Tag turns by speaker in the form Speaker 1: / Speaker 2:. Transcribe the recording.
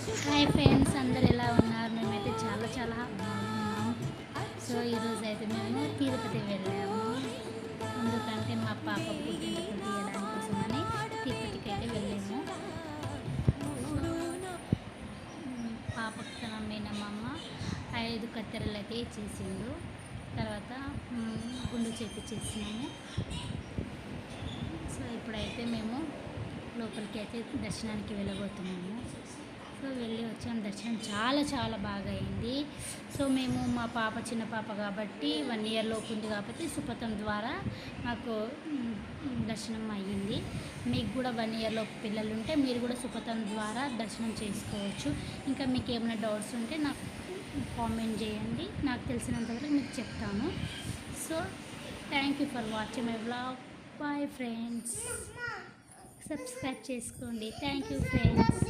Speaker 1: Hi friends, అందరు ఎలా ఉన్నారు? మేమైతే చాలా చాలా బాగున్నాం. సో ఈరోజు అయితే మేము తిరుపతి వెళ్ళాము. ఎందుకంటే మా పాప పుట్టినరోజు తీయడానికి కోసమని తిరుపతికి అయితే వెళ్ళాము. పాపకు తన మేనమామ 5 కత్తెరలు అయితే ఇచ్చేసిండు. తర్వాత గుండు చేపించేసినాము. సో ఇప్పుడైతే మేము లోపలికి అయితే దర్శనానికి వెళ్ళబోతున్నాము. సో వెళ్ళి వచ్చాము. దర్శనం చాలా చాలా బాగా అయింది. సో మేము మా పాప చిన్న పాప కాబట్టి 1 ఇయర్ లోపు ఉంది కాబట్టి సుపథం ద్వారా నాకు దర్శనం అయ్యింది. మీకు కూడా 1 ఇయర్ లోపు పిల్లలు ఉంటే మీరు కూడా సుపథం ద్వారా దర్శనం చేసుకోవచ్చు. ఇంకా మీకు ఏమైనా డౌట్స్ ఉంటే నాకు కామెంట్ చేయండి, నాకు తెలిసినంతవరకు మీకు చెప్తాను. So thank you for watching my vlog. Bye friends, subscribe చేసుకోండి. Thank you friends.